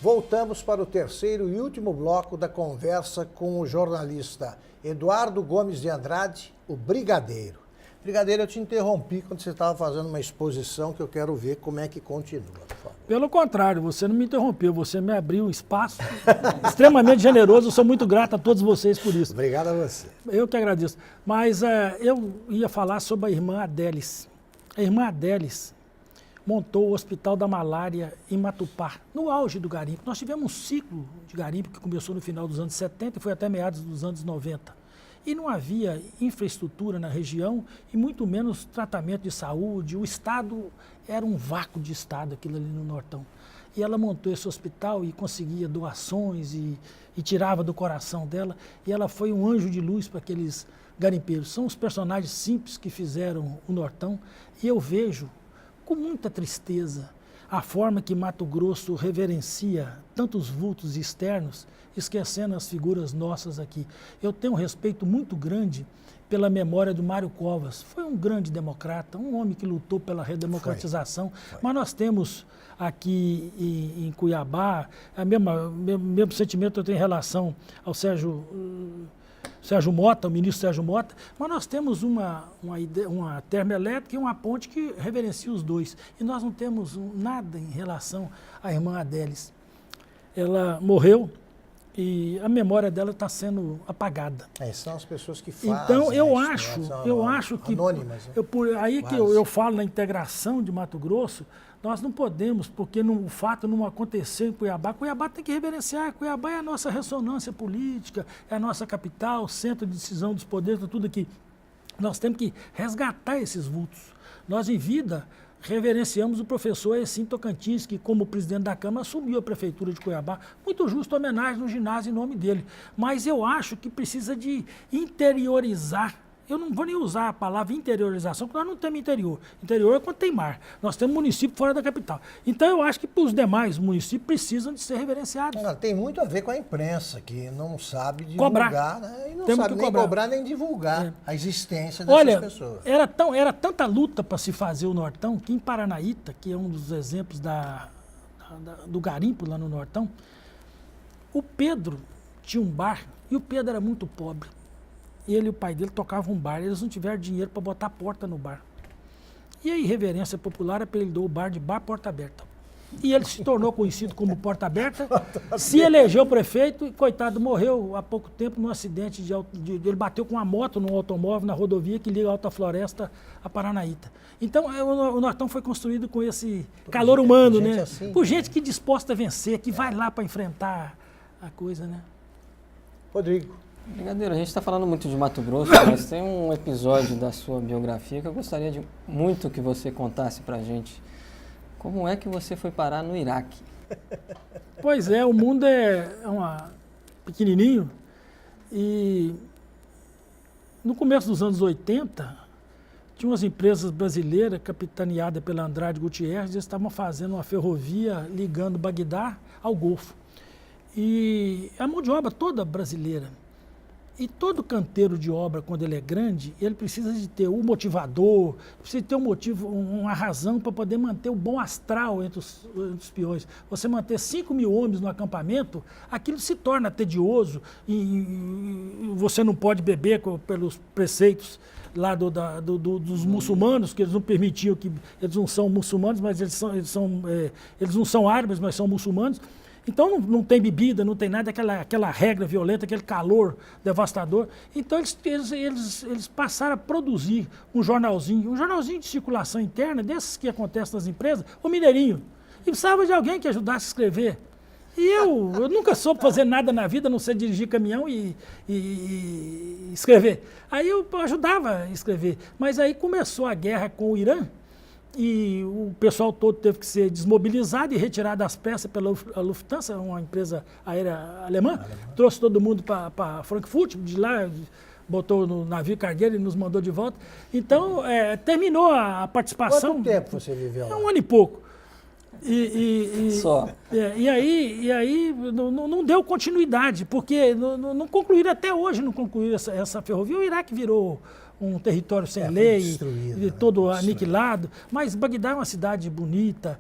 Voltamos para o terceiro e último bloco da conversa com o jornalista Eduardo Gomes de Andrade, o Brigadeiro. Brigadeiro, eu te interrompi quando você estava fazendo uma exposição que eu quero ver como é que continua, por favor. Pelo contrário, você não me interrompeu, você me abriu um espaço extremamente generoso, eu sou muito grato a todos vocês por isso. Obrigado a você. Eu que agradeço. Mas eu ia falar sobre a irmã Adélis. A irmã Adélis montou o Hospital da Malária em Matupá, no auge do garimpo. Nós tivemos um ciclo de garimpo que começou no final dos anos 70 e foi até meados dos anos 90. E não havia infraestrutura na região e muito menos tratamento de saúde. O Estado era um vácuo de Estado, aquilo ali no Nortão. E ela montou esse hospital e conseguia doações e tirava do coração dela. E ela foi um anjo de luz para aqueles garimpeiros. São os personagens simples que fizeram o Nortão. E eu vejo com muita tristeza a forma que Mato Grosso reverencia tantos vultos externos, esquecendo as figuras nossas aqui. Eu tenho um respeito muito grande pela memória do Mário Covas. Foi um grande democrata, um homem que lutou pela redemocratização. Foi. Mas nós temos aqui em Cuiabá, mesmo sentimento eu tenho em relação ao Sérgio Mota, o ministro Sérgio Mota, mas nós temos uma termoelétrica e uma ponte que reverencia os dois. E nós não temos nada em relação à irmã Adélis. Ela morreu e a memória dela está sendo apagada. São as pessoas que fazem. Então, eu isso, acho que... Anônimas, né? Aí que eu falo na integração de Mato Grosso, nós não podemos, porque o fato não aconteceu em Cuiabá. Cuiabá tem que reverenciar. Cuiabá é a nossa ressonância política, é a nossa capital, centro de decisão dos poderes, tudo aqui. Nós temos que resgatar esses vultos. Nós, em vida, reverenciamos o professor Essim Tocantins, que, como presidente da Câmara, assumiu a prefeitura de Cuiabá. Muito justa homenagem no ginásio em nome dele. Mas eu acho que precisa de interiorizar. Eu não vou nem usar a palavra interiorização, porque nós não temos interior. Interior é quando tem mar. Nós temos município fora da capital. Então, eu acho que os demais municípios precisam de ser reverenciados. Tem muito a ver com a imprensa, que não sabe divulgar, né? E não sabe nem cobrar nem divulgar a existência dessas pessoas. Era tanta luta para se fazer o Nortão, que em Paranaíta, que é um dos exemplos do garimpo lá no Nortão, o Pedro tinha um bar e o Pedro era muito pobre. Ele e o pai dele tocavam um bar, eles não tiveram dinheiro para botar a porta no bar. E a irreverência popular apelidou o bar de Bar Porta Aberta. E ele se tornou conhecido como Porta Aberta, se elegeu prefeito e, coitado, morreu há pouco tempo num acidente ele bateu com uma moto num automóvel na rodovia que liga a Alta Floresta a Paranaíta. Então, o Nortão foi construído com esse calor humano, né? Assim, por gente que disposta a vencer, que vai lá para enfrentar a coisa, né? Rodrigo. Brigadeiro, a gente está falando muito de Mato Grosso, mas tem um episódio da sua biografia que eu gostaria muito que você contasse para a gente. Como é que você foi parar no Iraque? Pois é, o mundo é pequenininho e no começo dos anos 80, tinha umas empresas brasileiras capitaneadas pela Andrade Gutierrez, eles estavam fazendo uma ferrovia ligando Bagdá ao Golfo. E a mão de obra toda brasileira. E todo canteiro de obra, quando ele é grande, ele precisa de ter um motivador, precisa ter um motivo, uma razão para poder manter o bom astral entre os peões. Você manter 5.000 homens no acampamento, aquilo se torna tedioso e você não pode beber pelos preceitos lá dos muçulmanos, que eles não permitiam, que eles não são muçulmanos, mas eles não são árabes, mas são muçulmanos. Então não tem bebida, não tem nada, aquela regra violenta, aquele calor devastador. Então eles passaram a produzir um jornalzinho de circulação interna, desses que acontecem nas empresas, o Mineirinho. E precisava de alguém que ajudasse a escrever. E eu nunca soube fazer nada na vida, a não ser dirigir caminhão e escrever. Aí eu ajudava a escrever. Mas aí começou a guerra com o Irã, e o pessoal todo teve que ser desmobilizado e retirado das peças pela Lufthansa, uma empresa aérea alemã. Trouxe todo mundo para Frankfurt, de lá botou no navio cargueiro e nos mandou de volta. Então, terminou a participação. Quanto tempo você viveu lá? 1 ano e pouco. Só. E aí não deu continuidade, porque não concluíram até hoje, não concluíram essa ferrovia. O Iraque virou um território sem foi lei, destruído, né? todo aniquilado, mas Bagdá é uma cidade bonita,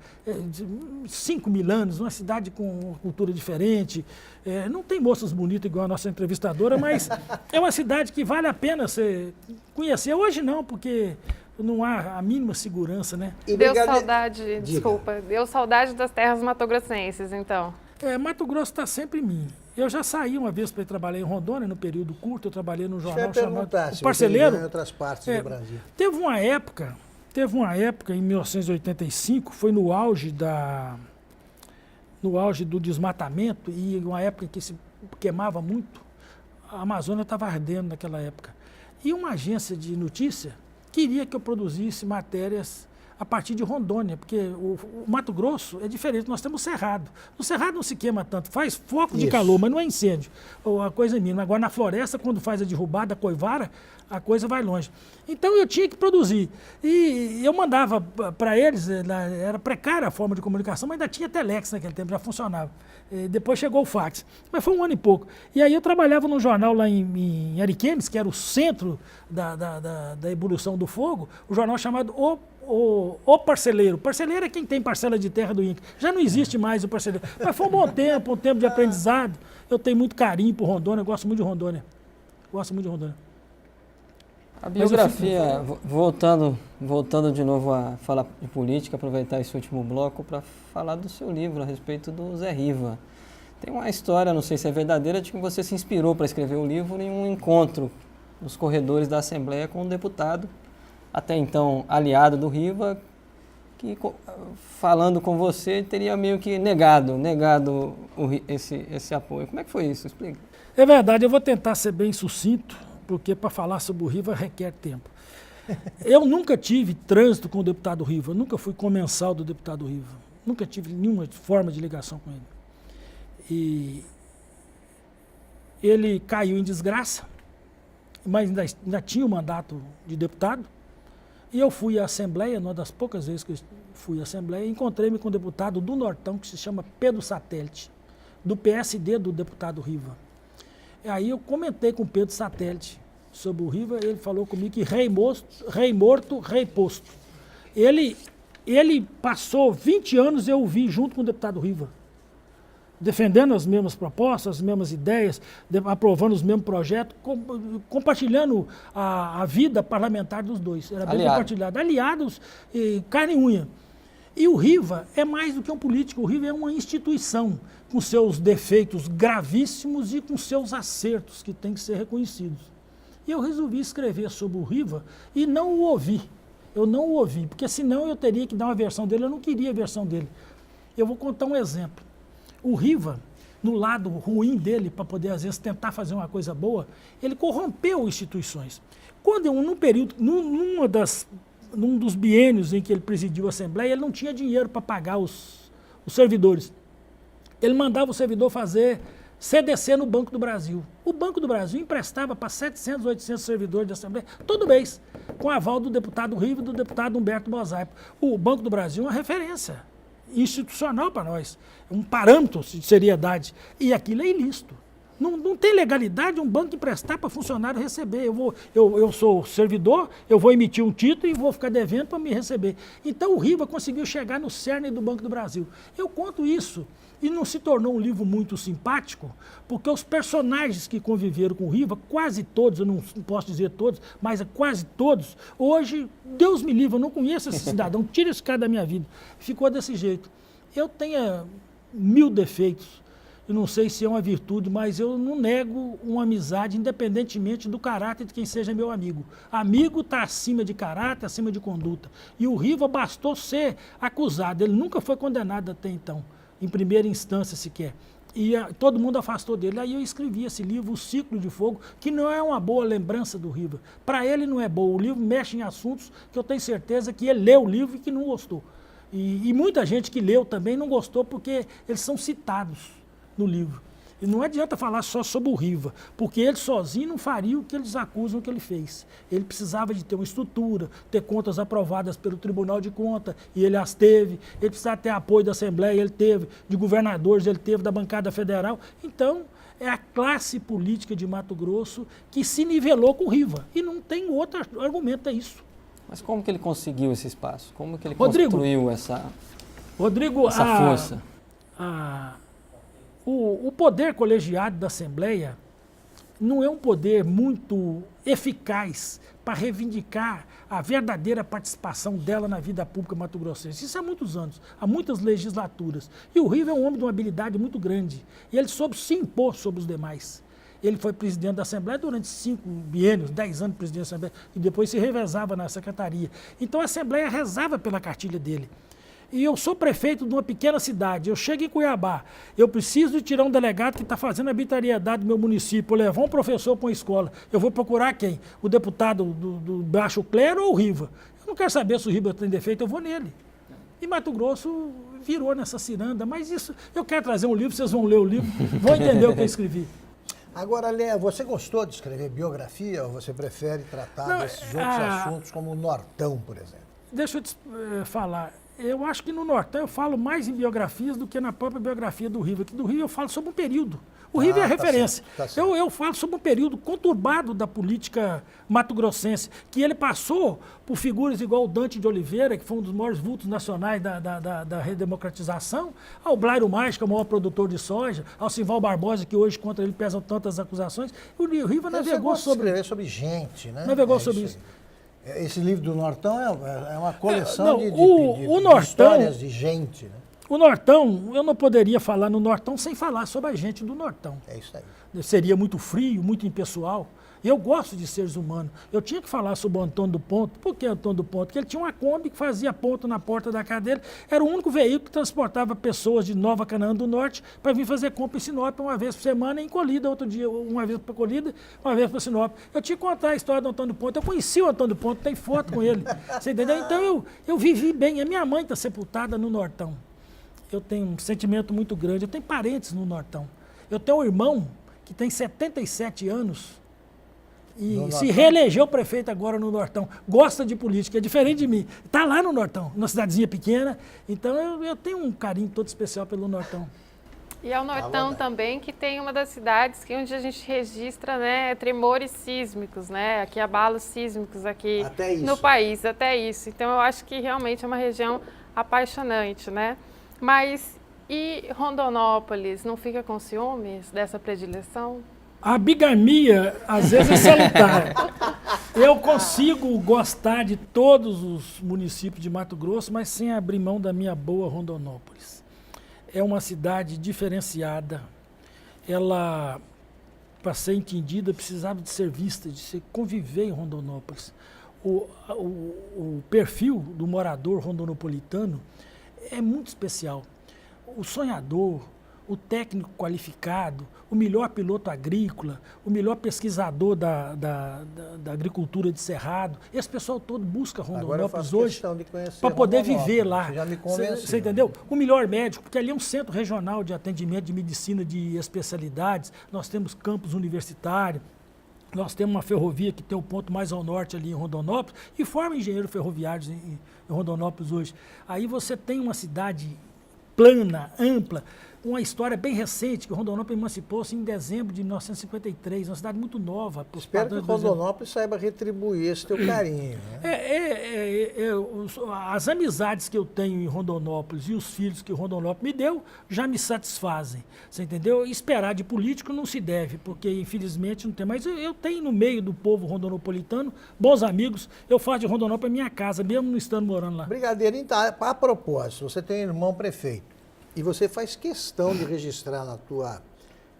de 5.000 anos, uma cidade com uma cultura diferente, não tem moças bonitas igual a nossa entrevistadora, mas é uma cidade que vale a pena você conhecer. Hoje não, porque não há a mínima segurança, né? Deu saudade, desculpa, deu saudade das terras matogrossenses, então. Mato Grosso está sempre em mim. Eu já saí uma vez para ir trabalhar em Rondônia, no período curto, eu trabalhei num jornal chamado O Parceleiro. Em outras partes do Brasil. Teve uma época, em 1985, foi no auge do desmatamento e uma época em que se queimava muito, a Amazônia estava ardendo naquela época. E uma agência de notícia queria que eu produzisse matérias a partir de Rondônia, porque o Mato Grosso é diferente, nós temos o Cerrado. No Cerrado não se queima tanto, faz foco de calor, mas não é incêndio, ou a coisa mínima. Agora na floresta, quando faz a derrubada, a coivara, a coisa vai longe. Então eu tinha que produzir. E eu mandava para eles, era precária a forma de comunicação, mas ainda tinha telex naquele tempo, já funcionava. Depois chegou o fax, mas foi um ano e pouco. E aí eu trabalhava num jornal lá em Ariquemes, que era o centro da ebulição do fogo, o jornal chamado O Parceleiro. Parceleiro é quem tem parcela de terra do INCRA. Já não existe mais o parceleiro. Mas foi um tempo de aprendizado. Eu tenho muito carinho por Rondônia, eu gosto muito de Rondônia. A biografia, voltando de novo a falar de política, aproveitar esse último bloco para falar do seu livro a respeito do Zé Riva. Tem uma história, não sei se é verdadeira, de que você se inspirou para escrever o livro em um encontro nos corredores da Assembleia com um deputado, até então aliado do Riva, que falando com você teria meio que negado esse apoio. Como é que foi isso? Explica. É verdade, eu vou tentar ser bem sucinto, porque para falar sobre o Riva requer tempo. Eu nunca tive trânsito com o deputado Riva, nunca fui comensal do deputado Riva, nunca tive nenhuma forma de ligação com ele. E ele caiu em desgraça, mas ainda tinha o mandato de deputado, e eu fui à Assembleia, uma das poucas vezes que eu fui à Assembleia, e encontrei-me com um deputado do Nortão, que se chama Pedro Satélite, do PSD do deputado Riva. E aí eu comentei com o Pedro Satélite sobre o Riva, ele falou comigo que rei morto, rei posto. Ele passou 20 anos, eu o vi junto com o deputado Riva, defendendo as mesmas propostas, as mesmas ideias, aprovando os mesmos projetos, compartilhando a vida parlamentar dos dois. Era bem compartilhado. Aliados, carne e unha. E o Riva é mais do que um político, o Riva é uma instituição, com seus defeitos gravíssimos e com seus acertos que têm que ser reconhecidos. E eu resolvi escrever sobre o Riva e não o ouvi. Eu não o ouvi, porque senão eu teria que dar uma versão dele, eu não queria a versão dele. Eu vou contar um exemplo. O Riva, no lado ruim dele, para poder, às vezes, tentar fazer uma coisa boa, ele corrompeu instituições. Quando, num dos biênios em que ele presidiu a Assembleia, ele não tinha dinheiro para pagar os servidores. Ele mandava o servidor fazer CDC no Banco do Brasil. O Banco do Brasil emprestava para 700, 800 servidores da Assembleia todo mês, com aval do deputado Riva e do deputado Humberto Mosaico. O Banco do Brasil é uma referência institucional para nós, um parâmetro de seriedade, e aquilo é ilícito. Não tem legalidade um banco emprestar para funcionário receber. Eu sou servidor, eu vou emitir um título e vou ficar devendo para me receber. Então o Riva conseguiu chegar no cerne do Banco do Brasil. Eu conto isso e não se tornou um livro muito simpático, porque os personagens que conviveram com o Riva, quase todos, eu não posso dizer todos, mas quase todos, hoje, Deus me livre, eu não conheço esse cidadão, tira esse cara da minha vida. Ficou desse jeito. Eu tenho 1000 defeitos, eu não sei se é uma virtude, mas eu não nego uma amizade, independentemente do caráter de quem seja meu amigo. Amigo está acima de caráter, acima de conduta. E o Riva bastou ser acusado, ele nunca foi condenado até então, em primeira instância sequer. E todo mundo afastou dele. Aí eu escrevi esse livro, O Ciclo de Fogo, que não é uma boa lembrança do Riva. Para ele não é bom. O livro mexe em assuntos que eu tenho certeza que ele leu o livro e que não gostou. E muita gente que leu também não gostou porque eles são citados no livro. E não adianta falar só sobre o Riva, porque ele sozinho não faria o que eles acusam que ele fez. Ele precisava de ter uma estrutura, ter contas aprovadas pelo Tribunal de Contas, e ele as teve. Ele precisava ter apoio da Assembleia, ele teve, de governadores, ele teve, da bancada federal. Então, é a classe política de Mato Grosso que se nivelou com o Riva. E não tem outro argumento, é isso. Mas como que ele conseguiu esse espaço? Como que ele Rodrigo, construiu essa força? O poder colegiado da Assembleia não é um poder muito eficaz para reivindicar a verdadeira participação dela na vida pública mato-grossense. Isso há muitos anos, há muitas legislaturas. E o Riva é um homem de uma habilidade muito grande. E ele soube se impor sobre os demais. Ele foi presidente da Assembleia durante 5 biênios, 10 anos presidente da Assembleia, e depois se revezava na secretaria. Então a Assembleia rezava pela cartilha dele. E eu sou prefeito de uma pequena cidade, eu chego em Cuiabá, eu preciso de tirar um delegado que está fazendo arbitrariedade do meu município, levar um professor para uma escola, eu vou procurar quem? O deputado do Baixo Clero ou o Riva? Eu não quero saber se o Riva tem defeito, eu vou nele. E Mato Grosso virou nessa ciranda, mas isso, eu quero trazer um livro, vocês vão ler o livro, vão entender o que eu escrevi. Agora, Léa, você gostou de escrever biografia ou você prefere tratar desses outros assuntos como o Nortão, por exemplo? Deixa eu te falar. Eu acho que no Nortão eu falo mais em biografias do que na própria biografia do Riva. Que do Riva eu falo sobre um período. O Riva é a referência. Tá certo. Eu falo sobre um período conturbado da política mato-grossense, que ele passou por figuras igual o Dante de Oliveira, que foi um dos maiores vultos nacionais da redemocratização, ao Blairo Mais, que é o maior produtor de soja, ao Simval Barbosa, que hoje contra ele pesam tantas acusações. O Riva navegou sobre... sobre gente, né? Navegou sobre isso. Esse livro do Nortão é uma coleção de histórias de gente, né? O Nortão, eu não poderia falar no Nortão sem falar sobre a gente do Nortão. É isso aí. Seria muito frio, muito impessoal. Eu gosto de seres humanos. Eu tinha que falar sobre o Antônio do Ponto. Por que Antônio do Ponto? Porque ele tinha uma Kombi que fazia ponto na porta da casa dele. Era o único veículo que transportava pessoas de Nova Canaã do Norte para vir fazer compra em Sinop uma vez por semana e em Colhida, outro dia, uma vez para Colhida, uma vez para Sinop. Eu tinha que contar a história do Antônio do Ponto. Eu conheci o Antônio do Ponto, tem foto com ele. Você entendeu? Então eu vivi bem. A minha mãe está sepultada no Nortão. Eu tenho um sentimento muito grande. Eu tenho parentes no Nortão. Eu tenho um irmão que tem 77 anos e se reelegeu prefeito agora no Nortão. Gosta de política, é diferente de mim. Está lá no Nortão, numa cidadezinha pequena. Então eu tenho um carinho todo especial pelo Nortão. E é o Nortão também que tem uma das cidades que onde a gente registra, né, tremores sísmicos, né, aqui abalos sísmicos aqui no país, até isso. Então eu acho que realmente é uma região apaixonante, né? Mas e Rondonópolis, não fica com ciúmes dessa predileção? A bigamia, às vezes, é salutar. Eu consigo gostar de todos os municípios de Mato Grosso, mas sem abrir mão da minha boa Rondonópolis. É uma cidade diferenciada. Ela, para ser entendida, precisava de ser vista, de se conviver em Rondonópolis. O perfil do morador rondonopolitano é muito especial. O sonhador, o técnico qualificado, o melhor piloto agrícola, o melhor pesquisador da agricultura de cerrado, esse pessoal todo busca Rondonópolis hoje para poder viver lá. Já me convenceu. Você entendeu? O melhor médico, porque ali é um centro regional de atendimento de medicina de especialidades, nós temos campus universitários, nós temos uma ferrovia que tem o ponto mais ao norte ali em Rondonópolis e forma engenheiros ferroviários em Rondonópolis hoje. Aí você tem uma cidade plana, ampla, uma história bem recente, que Rondonópolis emancipou-se em dezembro de 1953, uma cidade muito nova. Espero que Rondonópolis saiba retribuir esse teu carinho. Né? As amizades que eu tenho em Rondonópolis e os filhos que Rondonópolis me deu já me satisfazem. Você entendeu? Esperar de político não se deve, porque infelizmente não tem. Mas eu tenho no meio do povo rondonopolitano bons amigos. Eu faço de Rondonópolis a minha casa, mesmo não estando morando lá. Brigadeiro, então, a propósito, você tem irmão prefeito. E você faz questão de registrar na tua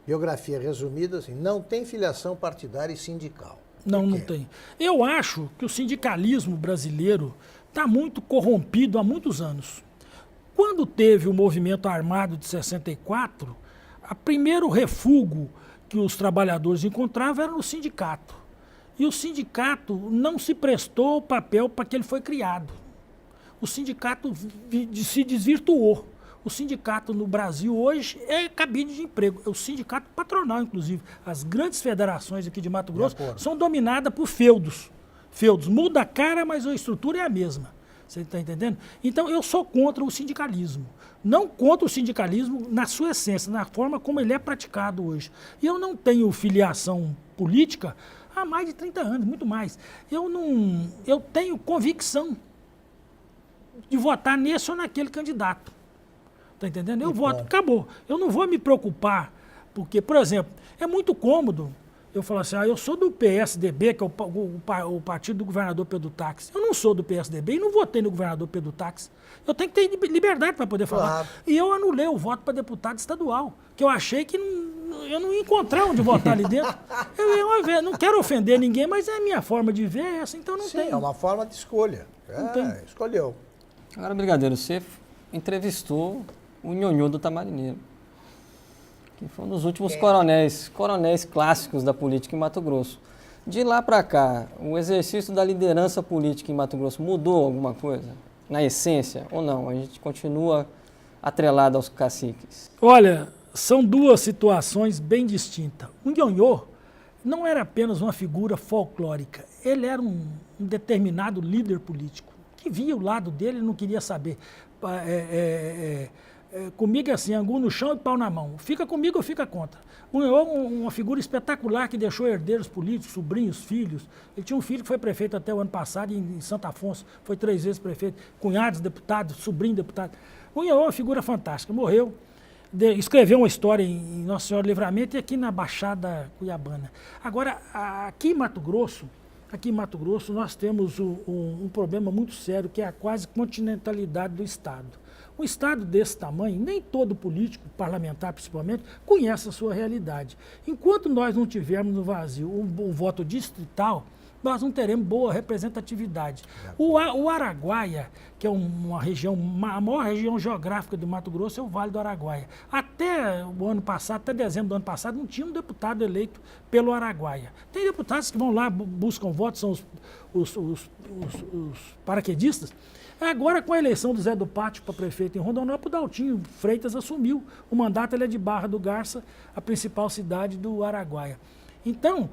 biografia resumida, assim, não tem filiação partidária e sindical. Não tem. Eu acho que o sindicalismo brasileiro está muito corrompido há muitos anos. Quando teve o movimento armado de 64, o primeiro refúgio que os trabalhadores encontravam era no sindicato. E o sindicato não se prestou ao papel para que ele foi criado. O sindicato se desvirtuou. O sindicato no Brasil hoje é cabide de emprego. É o sindicato patronal, inclusive. As grandes federações aqui de Mato Grosso são dominadas por feudos. Muda a cara, mas a estrutura é a mesma. Você está entendendo? Então, eu sou contra o sindicalismo. Não contra o sindicalismo na sua essência, na forma como ele é praticado hoje. E eu não tenho filiação política há mais de 30 anos, muito mais. Eu tenho convicção de votar nesse ou naquele candidato. Está entendendo? Eu voto, acabou. Eu não vou me preocupar, porque, por exemplo, é muito cômodo eu falar assim, eu sou do PSDB, que é o partido do governador Pedro Táxi. Eu não sou do PSDB e não votei no governador Pedro Táxi. Eu tenho que ter liberdade para poder falar. Claro. E eu anulei o voto para deputado estadual, que eu achei que eu não ia encontrar onde votar ali dentro. Eu não quero ofender ninguém, mas é a minha forma de ver essa, então não tem. É uma forma de escolha. Escolheu. Agora, Brigadeiro, você entrevistou o Nhonhô do Tamarineiro, que foi um dos últimos coronéis clássicos da política em Mato Grosso. De lá para cá, o exercício da liderança política em Mato Grosso mudou alguma coisa? Na essência, ou não? A gente continua atrelado aos caciques? Olha, são duas situações bem distintas. O Nhonhô não era apenas uma figura folclórica, ele era um determinado líder político, que via o lado dele e não queria saber. Comigo é assim, angu no chão e pau na mão. Fica comigo ou fica contra. Uma figura espetacular que deixou herdeiros políticos, sobrinhos, filhos. Ele tinha um filho que foi prefeito até o ano passado em Santo Afonso, foi 3 vezes prefeito, cunhados, deputados, sobrinho deputado. O Nhonhô é uma figura fantástica, morreu, escreveu uma história em Nossa Senhora do Livramento e aqui na Baixada Cuiabana. Agora, aqui em Mato Grosso, nós temos um problema muito sério, que é a quase continentalidade do Estado. Um Estado desse tamanho, nem todo político, parlamentar principalmente, conhece a sua realidade. Enquanto nós não tivermos no vazio um voto distrital, nós não teremos boa representatividade. O Araguaia, que é uma região, a maior região geográfica do Mato Grosso é o Vale do Araguaia. Até o ano passado, até dezembro do ano passado, não tinha um deputado eleito pelo Araguaia. Tem deputados que vão lá, buscam votos, são os paraquedistas. Agora, com a eleição do Zé do Pátio para prefeito em Rondonópolis, o Daltinho Freitas assumiu o mandato, ele é de Barra do Garça, a principal cidade do Araguaia. Então,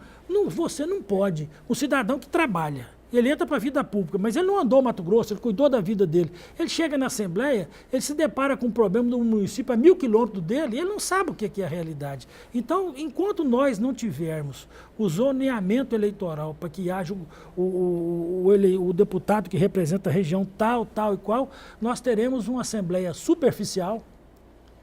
você não pode, um cidadão que trabalha, ele entra para a vida pública, mas ele não andou no Mato Grosso, ele cuidou da vida dele. Ele chega na Assembleia, ele se depara com um problema do município a 1.000 quilômetros dele, e ele não sabe o que é a realidade. Então, enquanto nós não tivermos o zoneamento eleitoral para que haja o deputado que representa a região tal e qual, nós teremos uma Assembleia superficial,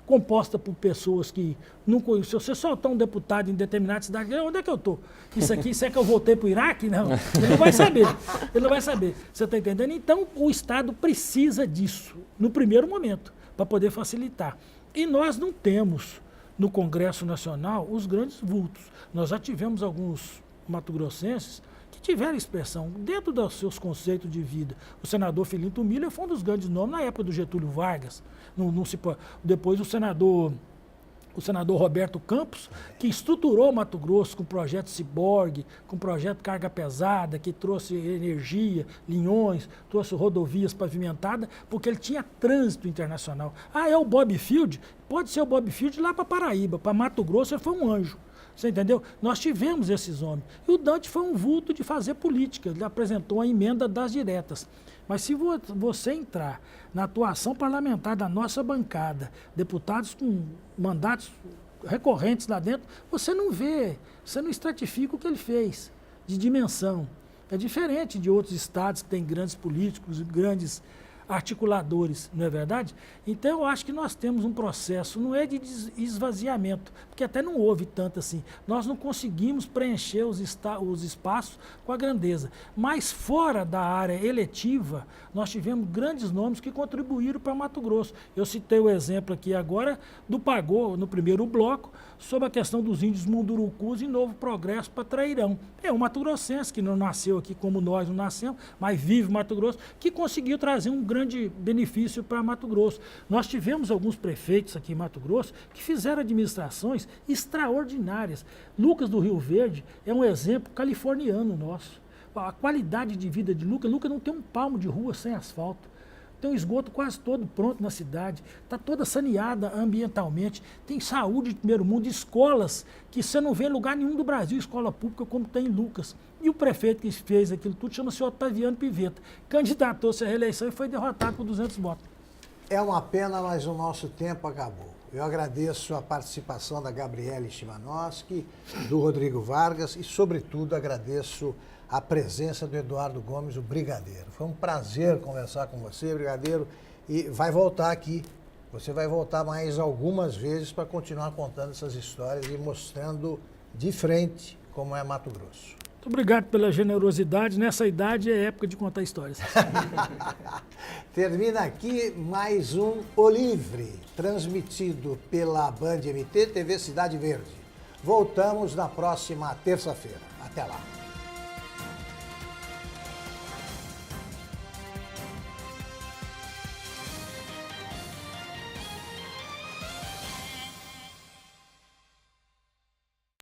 composta por pessoas que não conhecem. Se você soltar um deputado em determinada cidade, onde é que eu estou? Isso é que eu voltei para o Iraque? Não, ele não vai saber. Ele não vai saber. Você está entendendo? Então, o Estado precisa disso, no primeiro momento, para poder facilitar. E nós não temos, no Congresso Nacional, os grandes vultos. Nós já tivemos alguns mato-grossenses que tiveram expressão dentro dos seus conceitos de vida. O senador Filinto Miller foi um dos grandes nomes na época do Getúlio Vargas. Depois o senador Roberto Campos, que estruturou Mato Grosso com o projeto Ciborgue, com o projeto Carga Pesada, que trouxe energia, linhões, trouxe rodovias pavimentadas, porque ele tinha trânsito internacional. É o Bob Field? Pode ser o Bob Field lá para Paraíba, para Mato Grosso ele foi um anjo. Você entendeu? Nós tivemos esses homens. E o Dante foi um vulto de fazer política, ele apresentou a emenda das diretas. Mas se você entrar na atuação parlamentar da nossa bancada, deputados com mandatos recorrentes lá dentro, você não vê, você não estratifica o que ele fez de dimensão. É diferente de outros estados que têm grandes políticos, grandes articuladores, não é verdade? Então, eu acho que nós temos um processo, não é de esvaziamento, porque até não houve tanto assim. Nós não conseguimos preencher os espaços com a grandeza. Mas fora da área eletiva, nós tivemos grandes nomes que contribuíram para Mato Grosso. Eu citei o exemplo aqui agora do Pagô, no primeiro bloco, sobre a questão dos índios mundurucus e Novo Progresso para Trairão. É um mato-grossense que não nasceu aqui como nós não nascemos, mas vive Mato Grosso, que conseguiu trazer um grande benefício para Mato Grosso. Nós tivemos alguns prefeitos aqui em Mato Grosso que fizeram administrações extraordinárias. Lucas do Rio Verde é um exemplo californiano nosso. A qualidade de vida de Lucas não tem um palmo de rua sem asfalto. tem um esgoto quase todo pronto na cidade, está toda saneada ambientalmente, tem saúde de primeiro mundo, escolas que você não vê em lugar nenhum do Brasil, escola pública como tem em Lucas. E o prefeito que fez aquilo tudo chama-se Otaviano Pivetta. Candidatou-se à reeleição e foi derrotado por 200 votos. É uma pena, mas o nosso tempo acabou. Eu agradeço a participação da Gabriele Chimanowski, do Rodrigo Vargas e, sobretudo, agradeço a presença do Eduardo Gomes, o Brigadeiro. Foi um prazer conversar com você, Brigadeiro, e vai voltar aqui. Você vai voltar mais algumas vezes para continuar contando essas histórias e mostrando de frente como é Mato Grosso. Muito obrigado pela generosidade. Nessa idade é época de contar histórias. Termina aqui mais um O Livre, transmitido pela Band MT, TV Cidade Verde. Voltamos na próxima terça-feira. Até lá.